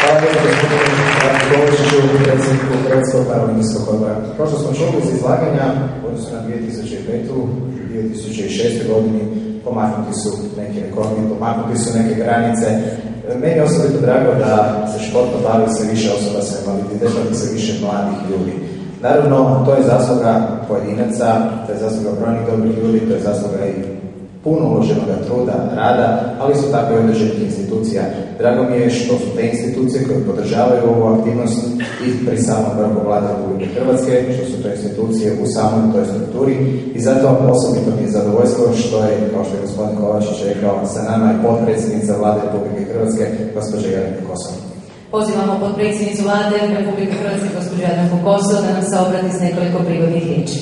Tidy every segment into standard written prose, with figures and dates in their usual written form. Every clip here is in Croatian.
Hvala lijepo gospodinu Kovačiću, predsjedniku Hrvatskog paraolimpijskog odbora. Kao što smo čuli iz izlaganja, odnosno na 2005. i 2006. godini pomaknuti su neki rekordi, pomaknuti su neke granice. Meni je osobito drago da se športom bavi sve više osoba sa invaliditetom i sve više mladih ljudi. Naravno, to je zasluga pojedinaca, to je zasluga brojnih dobrih ljudi, to je zasluga i puno uloženog truda, rada, ali su tako i određenih institucija. Drago mi je što su te institucije koje podržavaju ovu aktivnost i pri samom vrhu Vlade Republike Hrvatske, što su to institucije u samoj toj strukturi i zato osobito mi je zadovoljstvo što je, kao što je gospodin Kovačić rekao, sa nama je potpredsjednica Vlade Republike Hrvatske, gospođa Jadranka Kosor. Pozivamo potpredsjednicu Vlade Republike Hrvatske, gospođu Jadranku Kosor, da nam se obrati s nekoliko prigodnih riječi.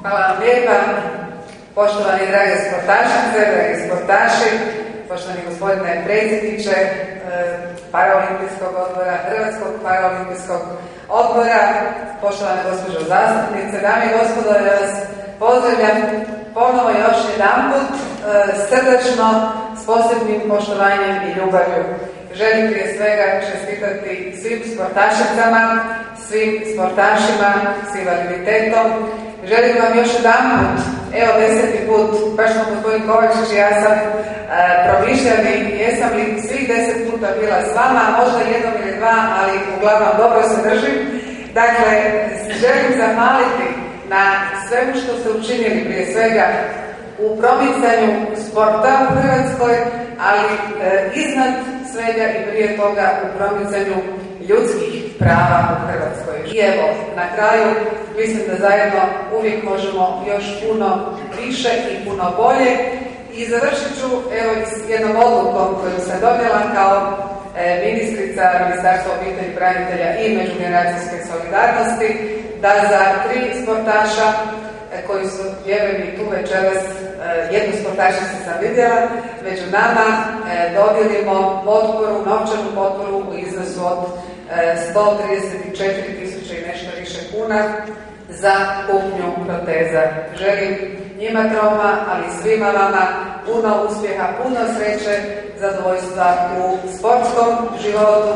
Hvala vam lijepa, poštovani drage sportašice, dragi sportaši, poštovani gospodine predsjedniče Paraolimpijskog odbora, Hrvatskog paraolimpijskog odbora, poštovane gospođo zastupnice, dame i gospodo, ja vas pozdravljam ponovo još jedanput srdačno, s posebnim poštovanjem i ljubavlju. Želim prije svega čestitati svim sportašicama, svim sportašima s invaliditetom. Želim vam još jedanput, evo 10. put, baš smo gospodin Kovačić i ja sam promišljali jesam li svih 10 puta bila s vama, možda jednom ili dva, ali uglavnom dobro se držim. Dakle, želim zahvaliti na svemu što ste učinili prije svega u promicanju sporta u Hrvatskoj, ali iznad svega i prije toga u promicanju ljudskih prava u Hrvatskoj. I evo, na kraju, mislim da zajedno uvijek možemo još puno više i puno bolje. I završit ću evo s jednom odlukom koju sam donijela kao ministrica Ministarstva obitelji, branitelja i međugeneracijske solidarnosti, da za 3 sportaša koji su vjerujem tu večeras, jednu sportašicu sam vidjela, među nama dodijelimo potporu, novčanu potporu u iznosu od 134.000 i nešto više kuna za kupnju proteza. Želim njima troma, ali i svima vama puno uspjeha, puno sreće, zadovoljstva u sportskom životu,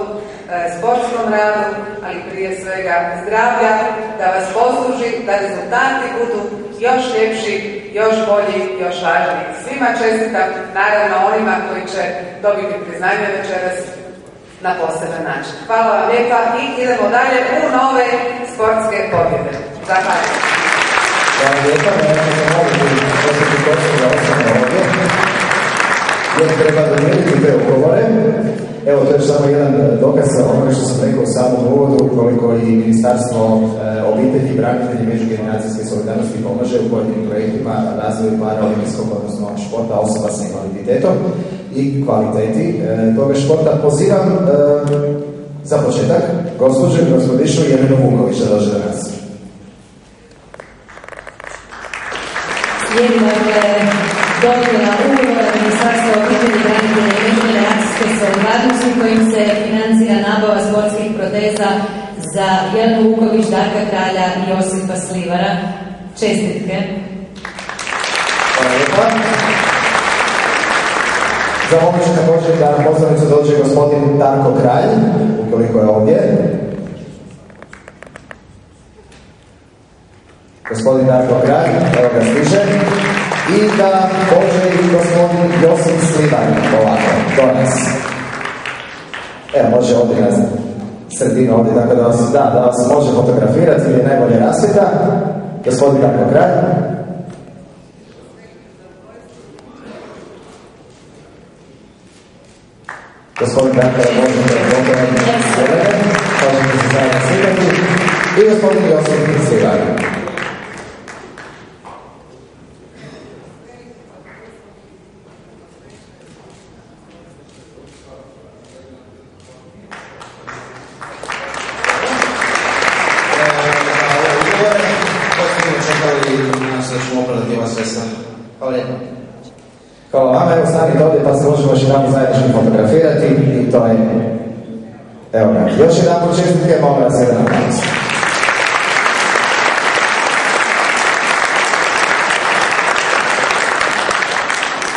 sportskom radu, ali prije svega zdravlja, da vas posluži, da rezultati budu još ljepši, još bolji, još važniji. Svima čestitam, naravno onima koji će dobiti priznanje večeras na poseban način. Hvala vam lijepa i idemo dalje u nove sportske pobjede. Zahvaljujem. Hvala lijepa, jer treba domijeniti te ugovore. Evo, to je samo jedan dokaz onoga što sam rekao u samom uvodu, koliko i Ministarstvo obitelji, branitelji i međugeneracijske solidarnosti pomaže u pojedinim projektima razvoju paraolimpijskog, odnosno športa osoba sa invaliditetom i kvaliteti toga športa. Pozivam za početak gospođu i gospodišu Jelenu Vuković da dođe do nas. Slijedi dodjela ugovora Ministarstva obitelji, branitelja i međugeneracijske solidarnosti kojim se financira nabava sportskih proteza za Jelenu Vuković, Darka Kralja i Josipa Slivara. Čestitke. Hvala lijepa. Zamolit ću također da na pozornicu dođe gospodin Darko Kralj, ukoliko je ovdje. Gospodin Darko Kralj, evo ga stiže. I da dođe i gospodin Josip Slivar, ovako, do nas. Evo, može ovdje na sredinu ovdje, tako da vas može fotografirati ili je najbolje rasvjeta. Gospodin Darko Kralj. Gospodin Darko možete fotografirati možete se zajedno slikati. I gospodin Josip Slivar. Hvala vama, evo stanite ovdje pa se možemo još jedan zajednički fotografirati i to je, evo ga, još jedan počestitke, molim vas jedan aplauz.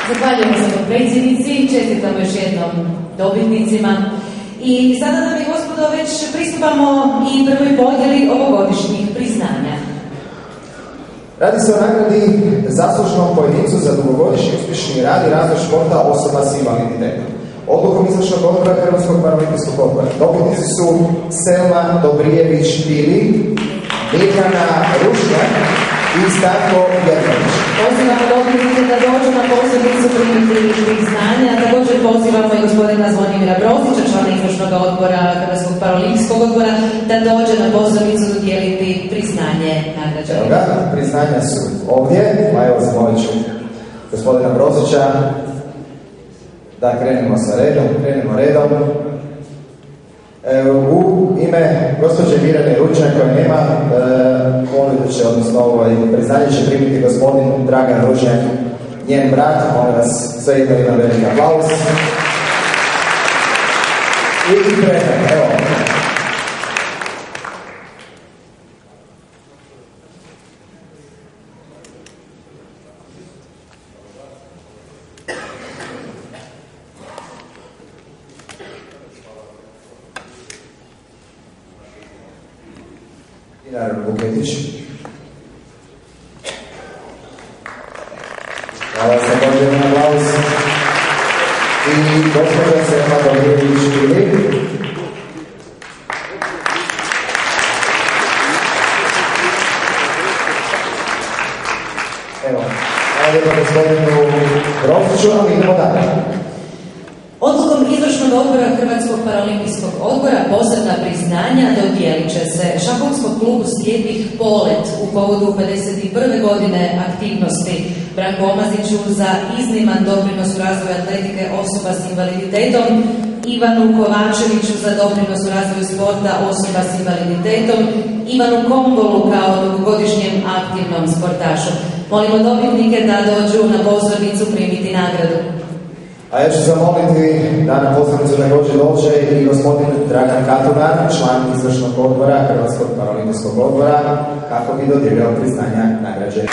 Zahvaljujemo se potpredsjednici, čestitamo još jednom dobitnicima. I sada, dame i gospodo, već pristupamo i prvoj podjeli ovogodišnjih priznanja. Radi se o nagradi zaslužnom pojedincu za dugogodišnji uspješni rad i razvoj športa osoba s invaliditetom. Odlukom izvršnog odbora Hrvatskog paraolimpijskog odbora dobitnici su Selma Dobrijević-Pili, Mirjana Rušnjak i Stanko Jerković. Pozivamo dobitnike da dođu na pozornicu primiti priznanja. Također pozivamo i gospodina Zvonimira Brozića, člana izvršnog odbora Hrvatskog paraolimpijskog odbora, da dođe na pozornicu dodijeliti priznanje nagrađanima. Evo ga, priznanja su ovdje, pa evo zamolit ću gospodina Brozića da krenemo redom. U ime gospođe Mirjane Ručnjak koja nema, molim da će, odnosno priznanje će primiti gospodin Dragan Ručnjak, njen brat. Molim vas, sve ima jedan veliki aplauz. I krenemo, evo. Dinar Buketić. Hvala za dođen aplauz. I gospođa Selma Dobrijević-Pili. Evo, hvala lijepo gospodinu Broziću, ali idemo dalje. Odlukom izvršnog odbora Hrvatskog paraolimpijskog odbora posebna priznanja dodijelit će se šahovskom klubu slijepih Polet u povodu 51. godine aktivnosti, Branku Omaziću za izniman doprinos u razvoju atletike osoba s invaliditetom, Ivanu Kovačeviću za doprinos u razvoju sporta osoba s invaliditetom, Ivanu Kombolu kao dugogodišnjem aktivnom sportašu. Molimo dobitnike da dođu na pozornicu primiti nagradu. A ja ću zamoliti da na pozornicu također dođe i gospodin Dragan Katunar, član izvršnog odbora Hrvatskog paraolimpijskog odbora, kako bi dodijelio priznanja nagrađenih.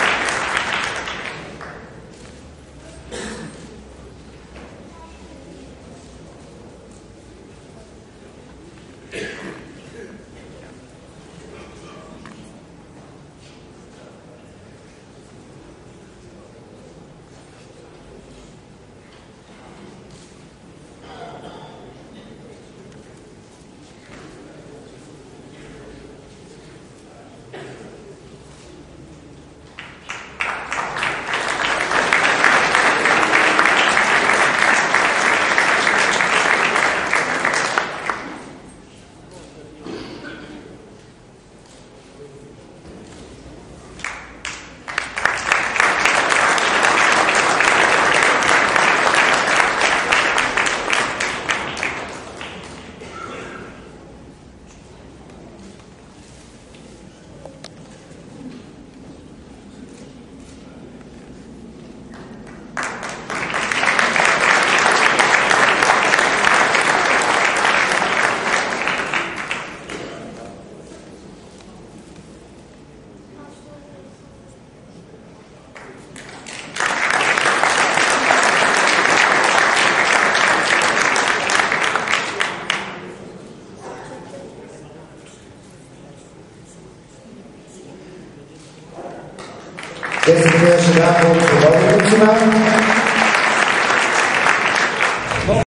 Desem još jedan